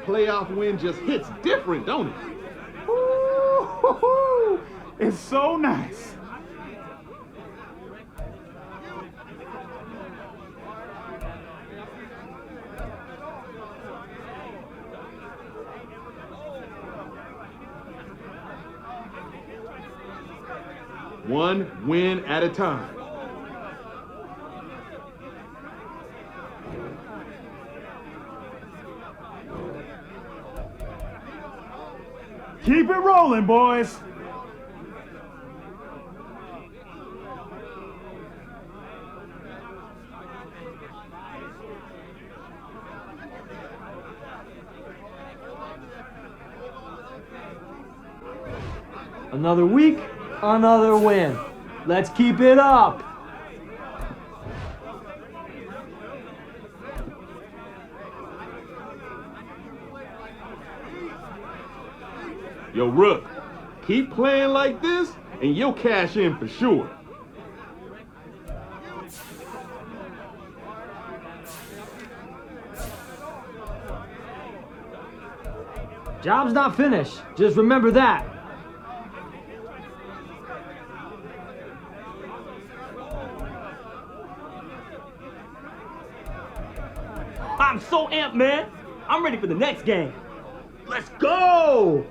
playoff win just hits different, don't it? Ooh, it's so nice. One win at a time. Keep it rolling, boys. Another week, another win. Let's keep it up. Yo, Rook, keep playing like this and you'll cash in for sure. Job's not finished. Just remember that. I'm so amped, man. I'm ready for the next game. Let's go!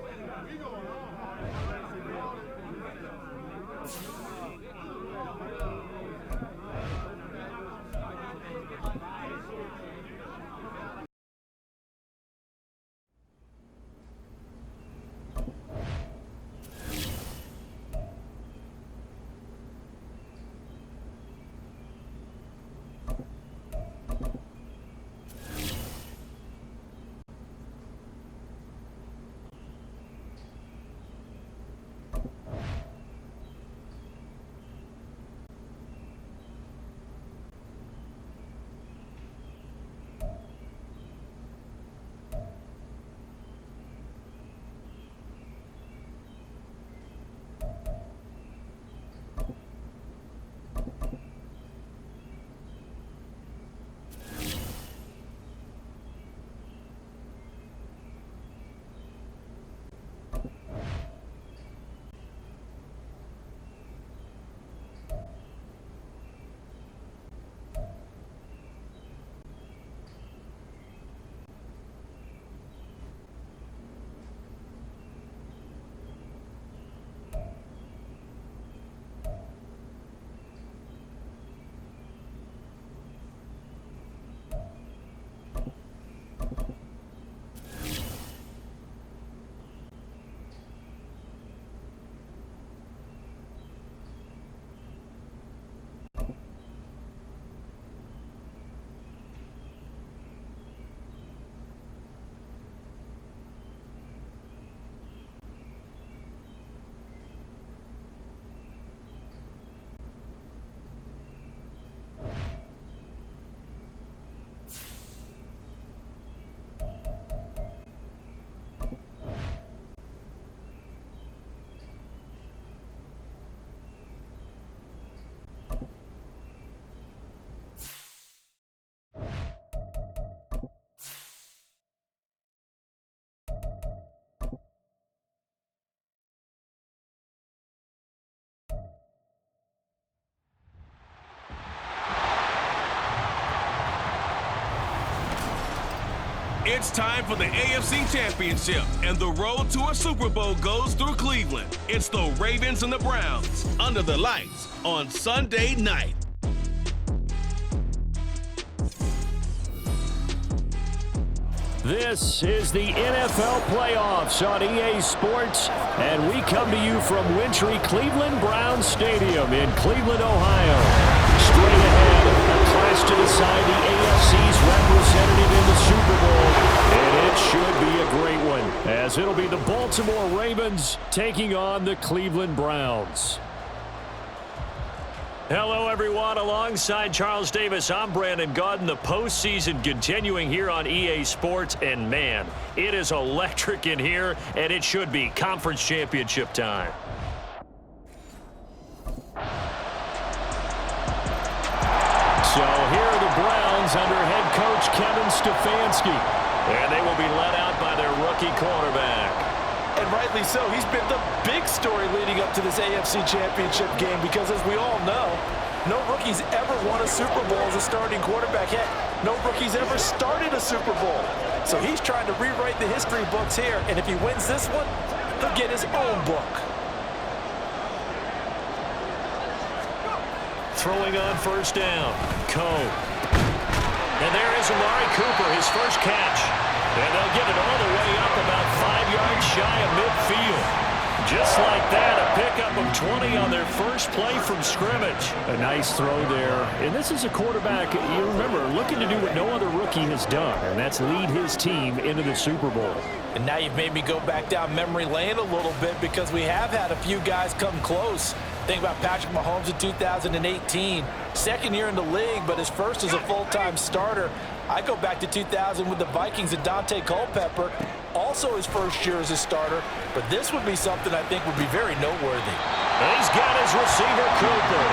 It's time for the AFC Championship, and the road to a Super Bowl goes through Cleveland. It's the Ravens and the Browns under the lights on Sunday night. This is the NFL playoffs on EA Sports, and we come to you from wintry Cleveland Browns Stadium in Cleveland, Ohio. Straight ahead, a clash to decide the AFC's representative in the Super Bowl, and it should be a great one, as it'll be the Baltimore Ravens taking on the Cleveland Browns. Hello, everyone. Alongside Charles Davis, I'm Brandon Gaudin. The postseason continuing here on EA Sports, and man, it is electric in here, and it should be conference championship time. So here are the Browns under head coach Kevin Stefanski, and they will be led out by And rightly so. He's been the big story leading up to this AFC Championship game because, as we all know, no rookie's ever won a Super Bowl as a starting quarterback. Heck, no rookie's ever started a Super Bowl. So he's trying to rewrite the history books here, and if he wins this one, he'll get his own book. Throwing on first down. Coe. And there is Amari Cooper, his first catch. And they'll get it all the way up about 5 yards shy of midfield. Just like that, a pickup of 20 on their first play from scrimmage. A nice throw there. And this is a quarterback, you remember, looking to do what no other rookie has done, and that's lead his team into the Super Bowl. And now you've made me go back down memory lane a little bit because we have had a few guys come close. Think about Patrick Mahomes in 2018. Second year in the league, but his first as a full-time starter. I go back to 2000 with the Vikings and Dante Culpepper. Also his first year as a starter, but this would be something I think would be very noteworthy. And he's got his receiver, Cooper.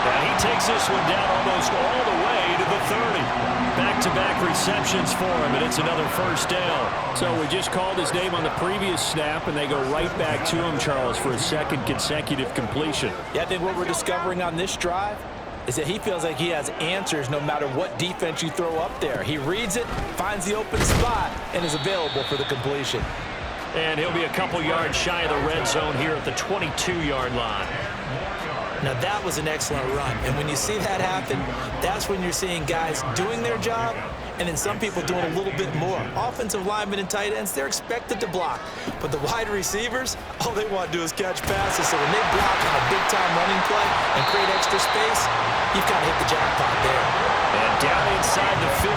And he takes this one down almost all the way to the 30. Back-to-back receptions for him, and it's another first down. So we just called his name on the previous snap, and they go right back to him, Charles, for a second consecutive completion. Yeah, I think what we're discovering on this drive is that he feels like he has answers no matter what defense you throw up there. He reads it, finds the open spot, and is available for the completion. And he'll be a couple yards shy of the red zone here at the 22-yard line. Now that was an excellent run, and when you see that happen, that's when you're seeing guys doing their job and then some people doing a little bit more. Offensive linemen and tight ends, they're expected to block, but the wide receivers, all they want to do is catch passes. So when they block on a big-time running play and create extra space, you've got to hit the jackpot there. And down inside the 15,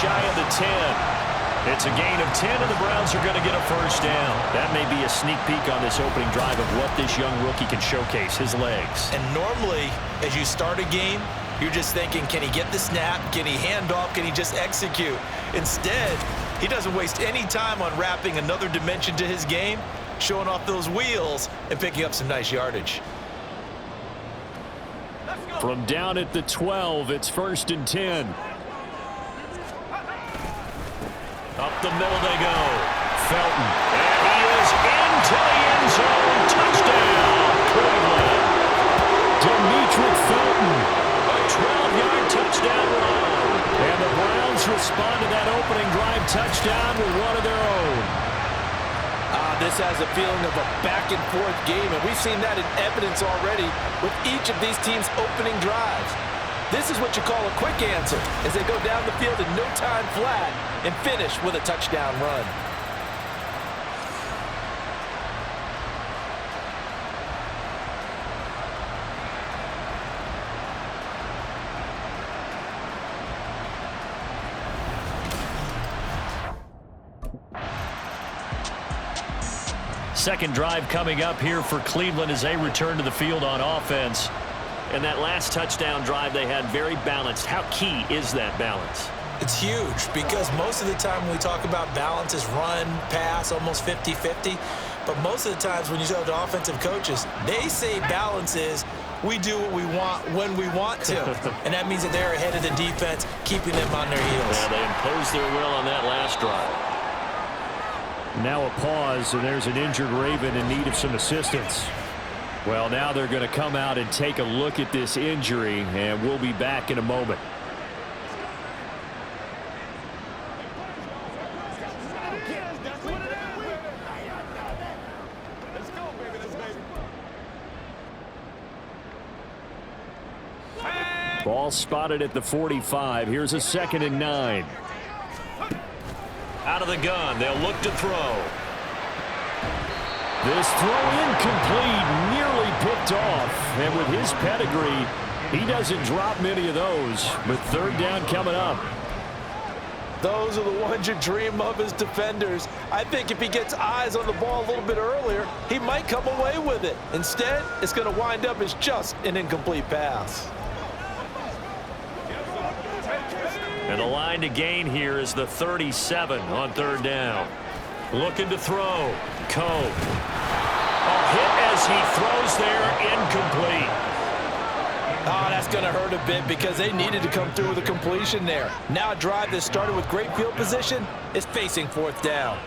shy of the 10. It's a gain of 10, and the Browns are going to get a first down. That may be a sneak peek on this opening drive of what this young rookie can showcase, his legs. And normally, as you start a game, you're just thinking, can he get the snap? Can he hand off? Can he just execute? Instead, he doesn't waste any time on wrapping another dimension to his game, showing off those wheels, and picking up some nice yardage. From down at the 12, it's 1st and 10. Up the middle they go. Felton. And he is into the end zone. Touchdown, Cleveland. Demetric Felton. A 12-yard touchdown run. And the Browns respond to that opening drive touchdown with one of their own. This has a feeling of a back-and-forth game, and we've seen that in evidence already with each of these teams' opening drives. This is what you call a quick answer as they go down the field in no time flat and finish with a touchdown run. Second drive coming up here for Cleveland as they return to the field on offense. And that last touchdown drive they had very balanced. How key is that balance? It's huge because most of the time when we talk about balance is run, pass, almost 50-50. But most of the times when you talk to offensive coaches, they say balance is we do what we want when we want to. And that means that they're ahead of the defense, keeping them on their heels. Yeah, they imposed their will on that last drive. Now a pause, and there's an injured Raven in need of some assistance. Well, now they're going to come out and take a look at this injury, and we'll be back in a moment. Ball spotted at the 45. Here's a 2nd and 9. Out of the gun, they'll look to throw. This throw incomplete, nearly picked off. And with his pedigree, he doesn't drop many of those. With 3rd down coming up. Those are the ones you dream of as defenders. I think if he gets eyes on the ball a little bit earlier, he might come away with it. Instead, it's going to wind up as just an incomplete pass. And the line to gain here is the 37 on 3rd down. Looking to throw. Coe. A hit as he throws there, incomplete. Oh, that's going to hurt a bit because they needed to come through with a completion there. Now a drive that started with great field position is facing 4th down.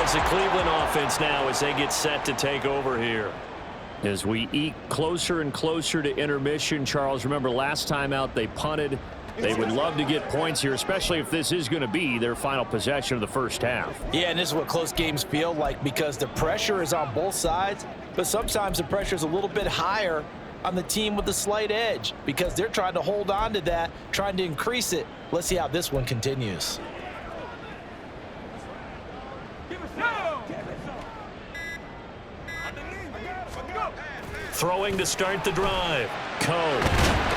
is the Cleveland offense now as they get set to take over here. As we eke closer and closer to intermission, Charles, remember last time out they punted. They would love to get points here, especially if this is going to be their final possession of the first half. Yeah, and this is what close games feel like because the pressure is on both sides, but sometimes the pressure is a little bit higher on the team with the slight edge because they're trying to hold on to that, trying to increase it. Let's see how this one continues. Throwing to start the drive. Coe.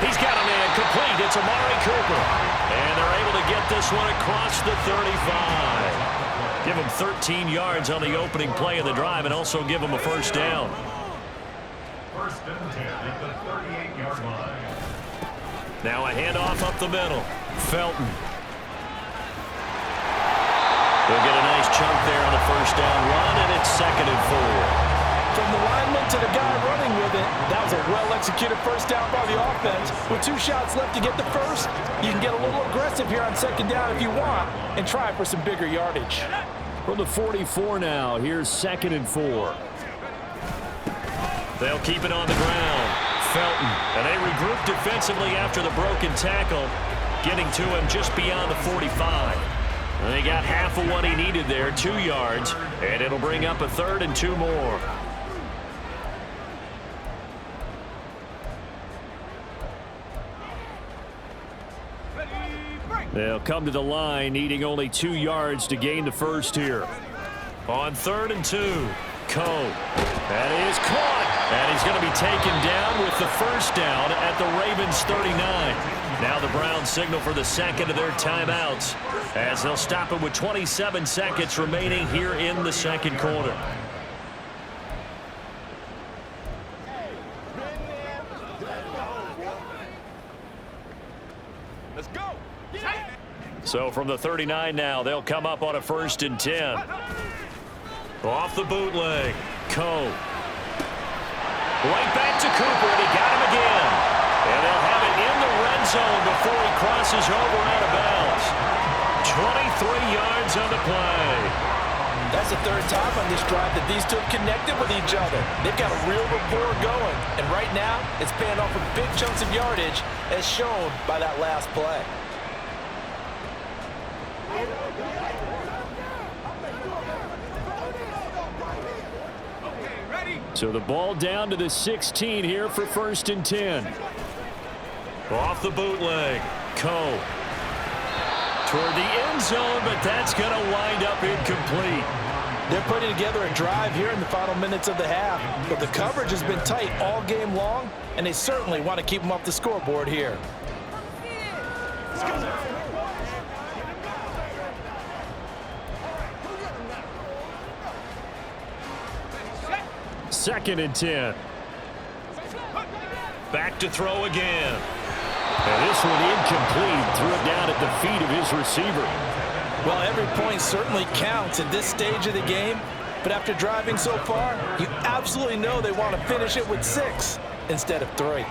He's got a man complete. It's Amari Cooper. And they're able to get this one across the 35. Give him 13 yards on the opening play of the drive and also give him a first down. First and 10 at the 38-yard line. Now a handoff up the middle. Felton. They'll get a nice chunk there on the first down run, and it's 2nd and 4. From the lineman to the guy running with it, that was a well-executed first down by the offense. With 2 shots left to get the first, you can get a little aggressive here on 2nd down if you want and try for some bigger yardage. From the 44 now, here's 2nd and 4. They'll keep it on the ground. Felton, and they regroup defensively after the broken tackle, getting to him just beyond the 45. And they got half of what he needed there, 2 yards, and it'll bring up a 3rd and 2 more. They'll come to the line, needing only 2 yards to gain the first here. On 3rd and 2, Coe. That is caught. And he's going to be taken down with the first down at the Ravens' 39. Now the Browns signal for the second of their timeouts as they'll stop it with 27 seconds remaining here in the second quarter. Let's go. So from the 39 now, they'll come up on a 1st and 10. Off the bootleg, Coe. Right back to Cooper, and he got him again. And they'll have it in the red zone before he crosses over out of bounds. 23 yards on the play. That's the 3rd time on this drive that these two have connected with each other. They've got a real rapport going. And right now, it's paying off with big chunks of yardage as shown by that last play. So the ball down to the 16 here for 1st and 10. Off the bootleg, Coe. Toward the end zone, but that's going to wind up incomplete. They're putting together a drive here in the final minutes of the half, but the coverage has been tight all game long, and they certainly want to keep them off the scoreboard here. Second and 10. Back to throw again. And this one incomplete. Threw it down at the feet of his receiver. Well, every point certainly counts at this stage of the game, but after driving so far, you absolutely know they want to finish it with 6 instead of 3.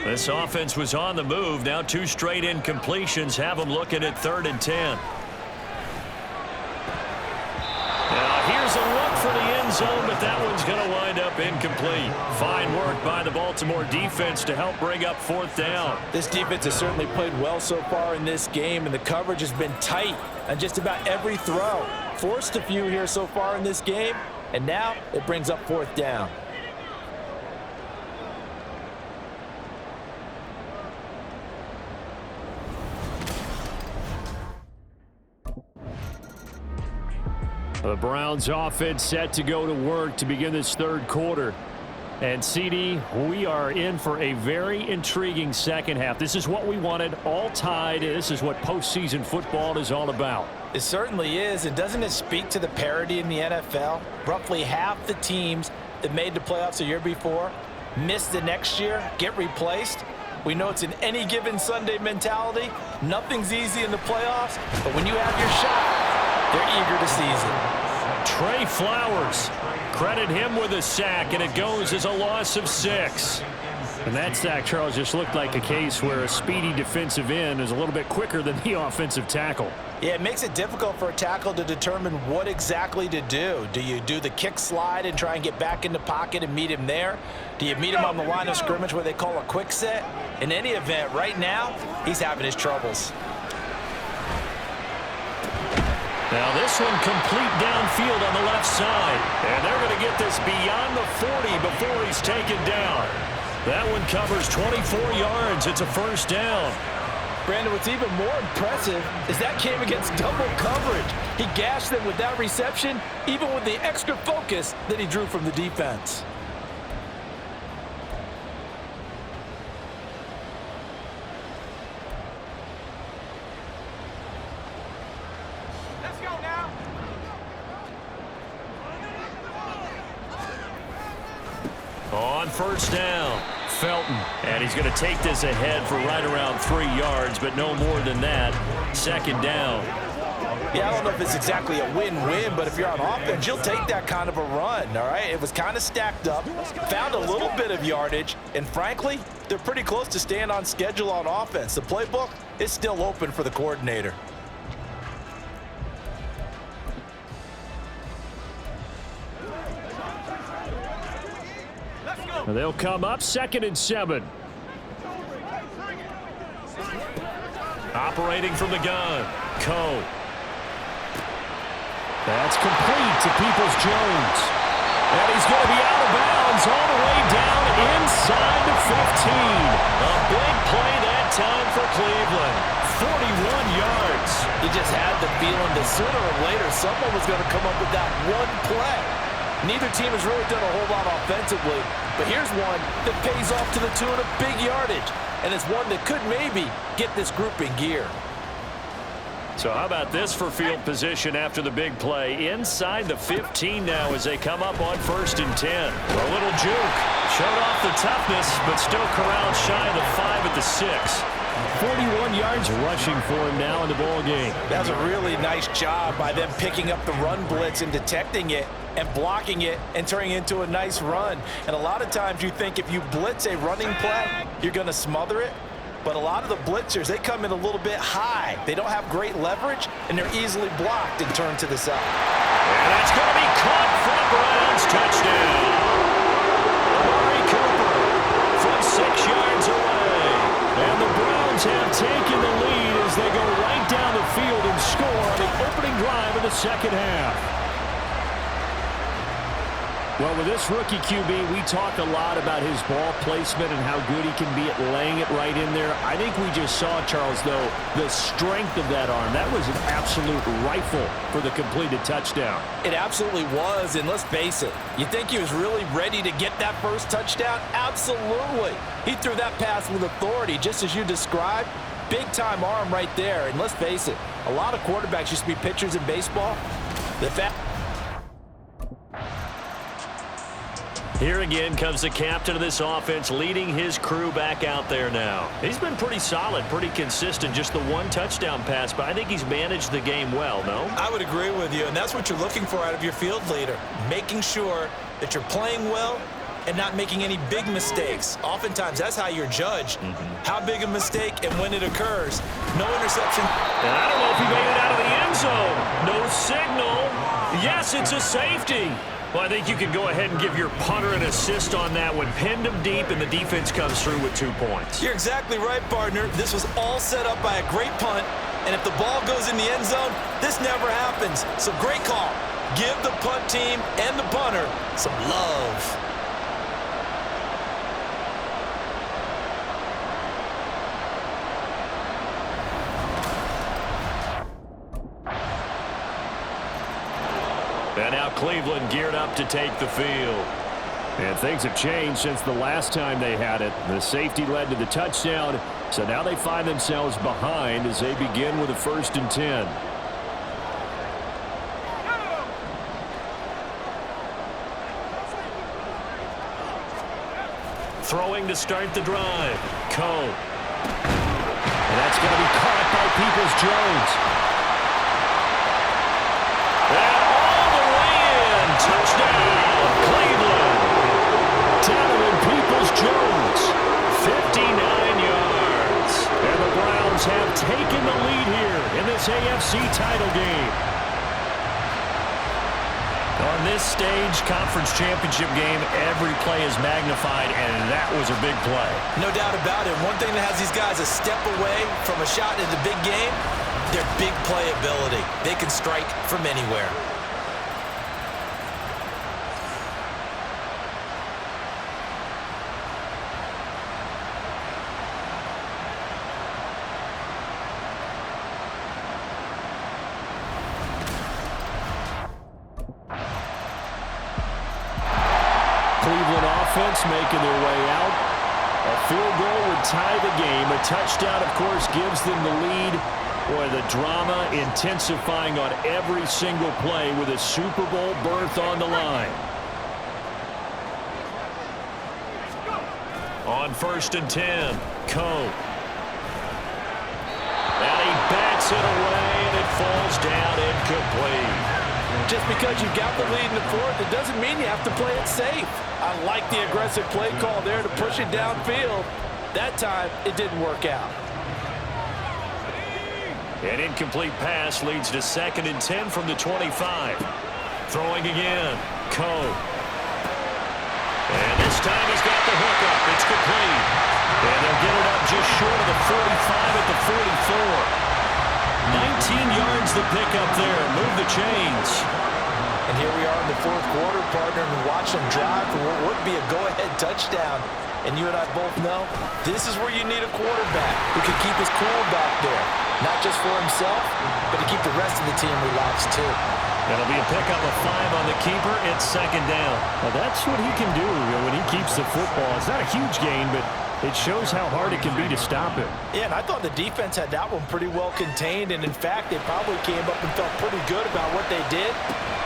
This offense was on the move. Now 2 straight incompletions have them looking at 3rd and 10. Here's a look for the end zone, but that one's going to wind up incomplete. Fine work by the Baltimore defense to help bring up 4th down. This defense has certainly played well so far in this game, and the coverage has been tight on just about every throw. Forced a few here so far in this game, and now it brings up 4th down. The Browns offense set to go to work to begin this 3rd quarter. And CD, we are in for a very intriguing second half. This is what we wanted, all tied. This is what postseason football is all about. It certainly is, and doesn't it speak to the parity in the NFL? Roughly half the teams that made the playoffs a year before miss the next year, get replaced. We know it's an any given Sunday mentality. Nothing's easy in the playoffs, but when you have your shot, they're eager to seize it. Trey Flowers, credit him with a sack, and it goes as a loss of 6. And that sack, Charles, just looked like a case where a speedy defensive end is a little bit quicker than the offensive tackle. Yeah, it makes it difficult for a tackle to determine what exactly to do. Do you do the kick slide and try and get back in the pocket and meet him there? Do you meet him on the line of scrimmage where they call a quick set? In any event, right now, he's having his troubles. Now this one complete downfield on the left side. And they're going to get this beyond the 40 before he's taken down. That one covers 24 yards. It's a first down. Brandon, what's even more impressive is that came against double coverage. He gashed them with that reception, even with the extra focus that he drew from the defense. Let's go now. On first down, Felton. And he's going to take this ahead for right around 3 yards, but no more than that. Second down. Yeah, I don't know if it's exactly a win-win, but if you're on offense, you'll take that kind of a run, all right? It was kind of stacked up, found a little bit of yardage, and frankly, they're pretty close to staying on schedule on offense. The playbook is still open for the coordinator. They'll come up 2nd and 7. Operating from the gun, Coe. That's complete to Peoples-Jones. And he's going to be out of bounds all the way down inside the 15. A big play that time for Cleveland. 41 yards. You just had the feeling that sooner or later someone was going to come up with that one play. Neither team has really done a whole lot offensively, but here's one that pays off to the tune of big yardage, and it's one that could maybe get this group in gear. So how about this for field position after the big play? Inside the 15 now as they come up on 1st and 10. A little juke. Showed off the toughness, but still corralled shy of the 5 at the 6. 41 yards rushing for him now in the ball game. That's a really nice job by them picking up the run blitz and detecting it and blocking it and turning it into a nice run. And a lot of times you think if you blitz a running play, you're going to smother it. But a lot of the blitzers, they come in a little bit high. They don't have great leverage, and they're easily blocked and turned to the side. And that's going to be caught for the Browns. Touchdown. Amari Cooper from 6 yards away. And the Browns have taken the lead as they go right down the field and score on the opening drive of the second half. Well, with this rookie QB, we talk a lot about his ball placement and how good he can be at laying it right in there. I think we just saw, Charles, though, the strength of that arm. That was an absolute rifle for the completed touchdown. It absolutely was, and let's face it, you think he was really ready to get that first touchdown? Absolutely. He threw that pass with authority, just as you described. Big-time arm right there, and let's face it, a lot of quarterbacks used to be pitchers in baseball. Here again comes the captain of this offense, leading his crew back out there now. He's been pretty solid, pretty consistent, just the one touchdown pass, but I think he's managed the game well, no? I would agree with you, and that's what you're looking for out of your field leader, making sure that you're playing well and not making any big mistakes. Oftentimes, that's how you're judged. How big a mistake and when it occurs. No interception. And I don't know if he made it out of the end zone. No signal. Yes, it's a safety. Well, I think you can go ahead and give your punter an assist on that one. Pinned him deep, and the defense comes through with 2 points. You're exactly right, partner. This was all set up by a great punt, and if the ball goes in the end zone, this never happens. So great call. Give the punt team and the punter some love. And now Cleveland geared up to take the field. And things have changed since the last time they had it. The safety led to the touchdown, so now they find themselves behind as they begin with a 1st and 10. Throwing to start the drive. Coe. And that's going to be caught by Peoples-Jones. Touchdown, Cleveland. Donovan Peoples-Jones. taken the lead here in this AFC title game. On this stage, conference championship game, every play is magnified, and that was a big play. No doubt about it. One thing that has these guys a step away from a shot in the big game, their big play ability. They can strike from anywhere. Cleveland offense making their way out. A field goal would tie the game. A touchdown, of course, gives them the lead. Boy, the drama intensifying on every single play with a Super Bowl berth on the line. On 1st and 10, Coe. And he bats it away, and it falls down incomplete. Just because you got the lead in the fourth, it doesn't mean you have to play it safe. I like the aggressive play call there to push it downfield. That time, it didn't work out. An incomplete pass leads to 2nd and 10 from the 25. Throwing again, Coe. And this time he's got the hook up. It's complete. And they'll get it up just short of the 45 at the 44. 19 yards the pickup there. Move the chains. And here we are in the fourth quarter, partner, and watch them drive for what would be a go-ahead touchdown. And you and I both know this is where you need a quarterback who can keep his cool back there. Not just for himself, but to keep the rest of the team relaxed too. It'll be a pickup of 5 on the keeper. It's 2nd down. Well, that's what he can do when he keeps the football. It's not a huge gain, but it shows how hard it can be to stop him. Yeah, and I thought the defense had that one pretty well contained, and in fact, they probably came up and felt pretty good about what they did.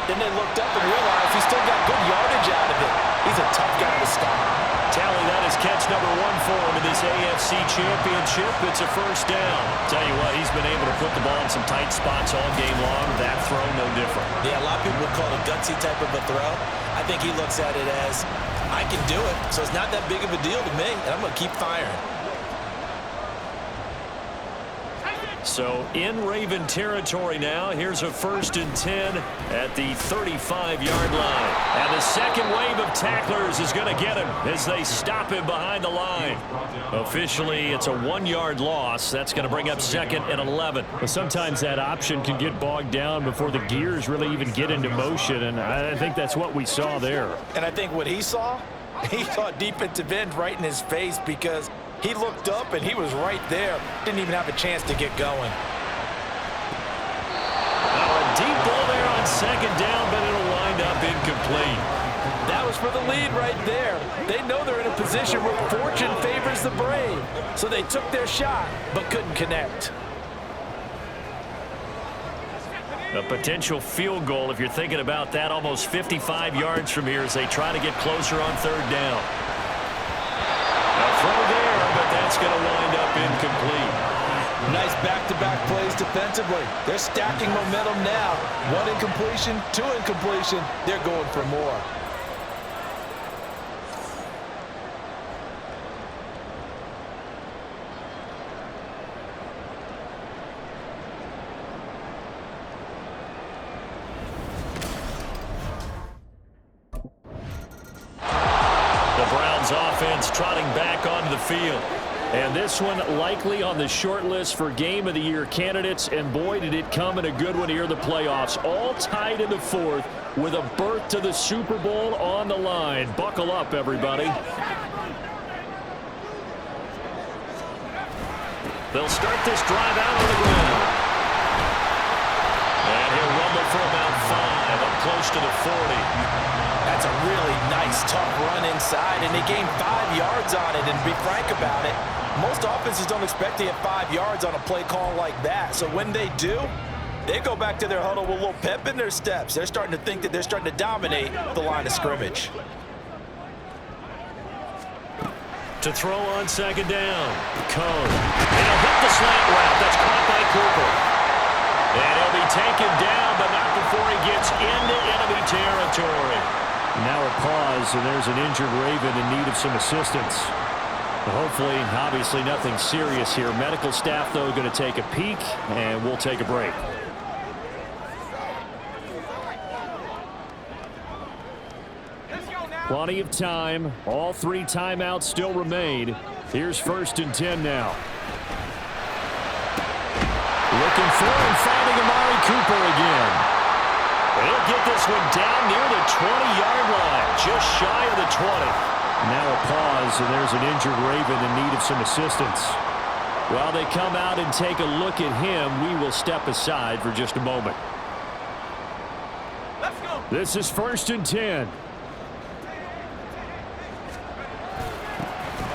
Then they looked up and realized he still got good yardage out of it. He's a tough guy to stop. Tally, that is catch number 1 for him in this AFC Championship. It's a 1st down. Tell you what, he's been able to put the ball in some tight spots all game long. That throw, no different. Yeah, a lot of people would call it a gutsy type of a throw. I think he looks at it as, I can do it, so it's not that big of a deal to me, and I'm going to keep firing. So in Raven territory now. Here's a 1st and 10 at the 35-yard line. And the second wave of tacklers is going to get him as they stop him behind the line. Officially, it's a 1-yard loss. That's going to bring up 2nd and 11. But sometimes that option can get bogged down before the gears really even get into motion, and I think that's what we saw there. And I think what he saw defensive end right in his face, because he looked up and he was right there. Didn't even have a chance to get going. A deep ball there on 2nd down, but it'll wind up incomplete. That was for the lead right there. They know they're in a position where fortune favors the brave. So they took their shot, but couldn't connect. A potential field goal, if you're thinking about that, almost 55 yards from here as they try to get closer on 3rd down. A throw there, but that's going to wind up incomplete. Nice back-to-back plays defensively. They're stacking momentum now. 1 incompletion, 2 incompletion. They're going for more. Offense trotting back onto the field. And this one likely on the short list for Game of the Year candidates. And boy, did it come in a good one here in the playoffs. All tied in the 4th with a berth to the Super Bowl on the line. Buckle up, everybody. They'll start this drive out on the ground. And he'll rumble for about 5, up close to the 40. That's a really nice, tough run inside, and they gained 5 yards on it. And to be frank about it, most offenses don't expect to get 5 yards on a play call like that. So when they do, they go back to their huddle with a little pep in their steps. They're starting to think that they're starting to dominate the line of scrimmage. To throw on 2nd down, Coe. And he'll hit the slant route. That's caught by Cooper. And he'll be taken down, but not before he gets into enemy territory. Now a pause, and there's an injured Raven in need of some assistance. Hopefully, obviously nothing serious here. Medical staff, though, going to take a peek, and we'll take a break. Plenty of time. All 3 timeouts still remain. Here's 1st and 10 now. Looking for and finding Amari Cooper again. He'll get this one down near the 20-yard line, just shy of the 20. Now a pause, and there's an injured Raven in need of some assistance. While they come out and take a look at him, we will step aside for just a moment. Let's go. This is 1st and 10.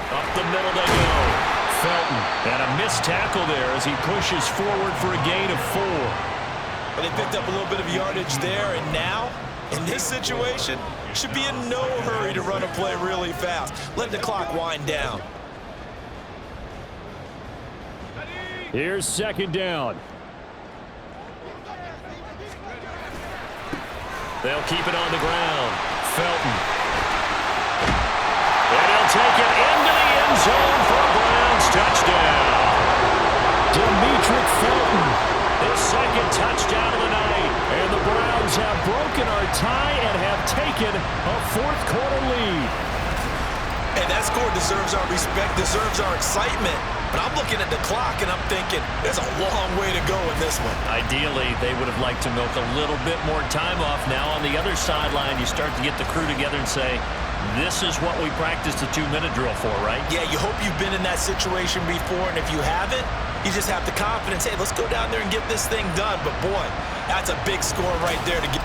Up the middle they go. Felton, and a missed tackle there as he pushes forward for a gain of 4. But they picked up a little bit of yardage there, and now, in this situation, should be in no hurry to run a play really fast. Let the clock wind down. Here's 2nd down. They'll keep it on the ground. Felton. And he'll take it into the end zone for a Browns touchdown. Demetric Felton, his 2nd touchdown of the night. And the Browns have broken our tie and have taken a 4th quarter lead. And that score deserves our respect, deserves our excitement. But I'm looking at the clock and I'm thinking there's a long way to go in this one. Ideally, they would have liked to milk a little bit more time off. Now on the other sideline, you start to get the crew together and say, this is what we practiced the 2-minute drill for, right? Yeah, you hope you've been in that situation before, and if you haven't, you just have the confidence, hey, let's go down there and get this thing done. But boy, that's a big score right there to get.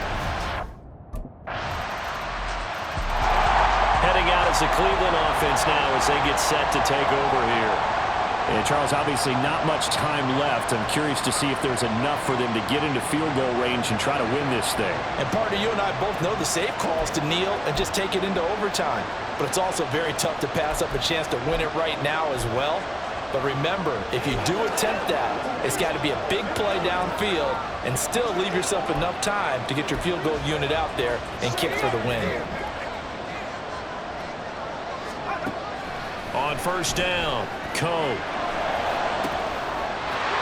Heading out is the Cleveland offense now as they get set to take over here. And Charles, obviously not much time left. I'm curious to see if there's enough for them to get into field goal range and try to win this thing. And partner, you and I both know the safe calls to kneel and just take it into overtime. But it's also very tough to pass up a chance to win it right now as well. But remember, if you do attempt that, it's got to be a big play downfield and still leave yourself enough time to get your field goal unit out there and kick for the win. On 1st down, Coe.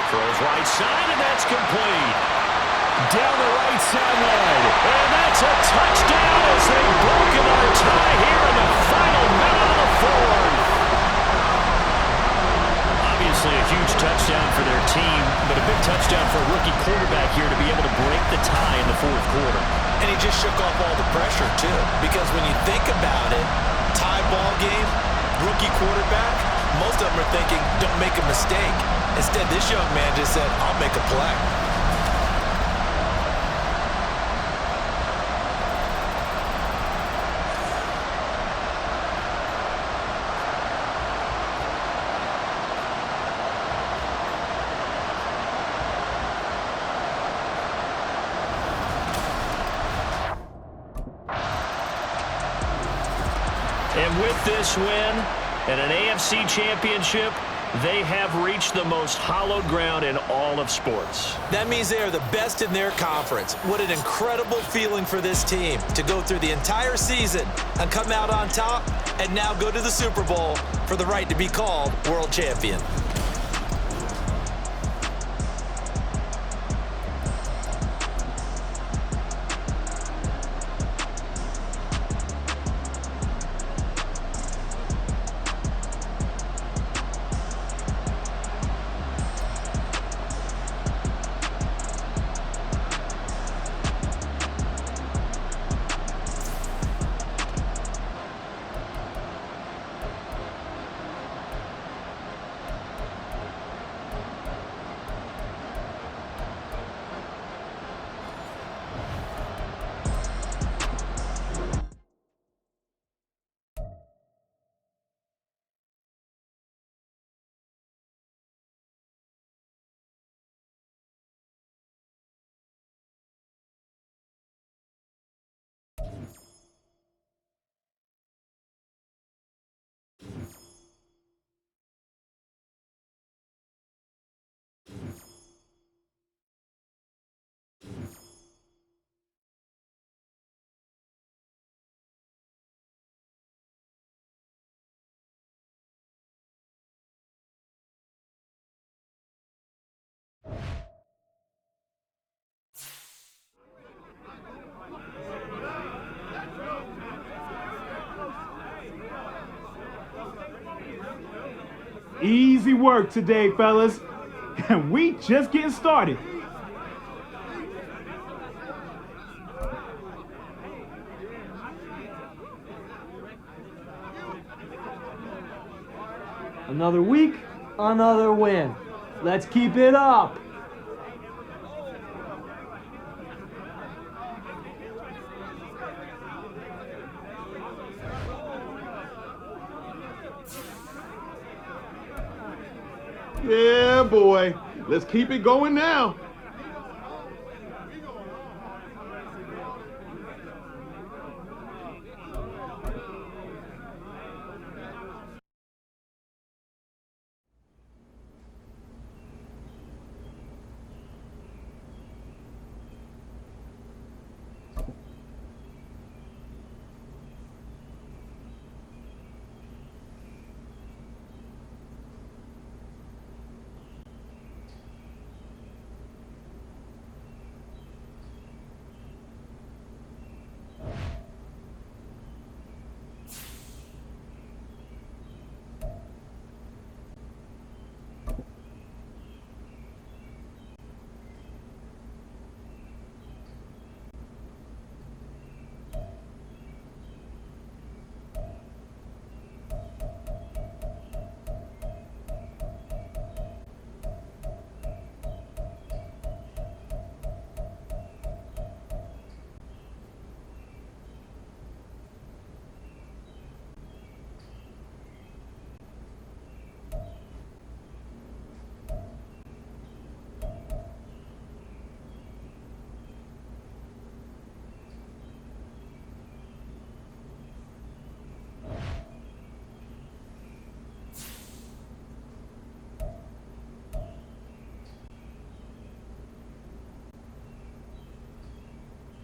Throws right side, and that's complete. Down the right sideline, and that's a touchdown as they've broken our tie here in the final minute of the 4th. Obviously a huge touchdown for their team, but a big touchdown for a rookie quarterback here to be able to break the tie in the 4th quarter. And he just shook off all the pressure, too, because when you think about it, tie ball game, rookie quarterback, most of them are thinking, don't make a mistake. Instead, this young man just said, I'll make a play. And with this win and an AFC championship, they have reached the most hallowed ground in all of sports. That means they are the best in their conference. What an incredible feeling for this team to go through the entire season and come out on top and now go to the Super Bowl for the right to be called world champion. Easy work today, fellas. And we just getting started. Another week, another win. Let's keep it up. Yeah, boy. Let's keep it going now.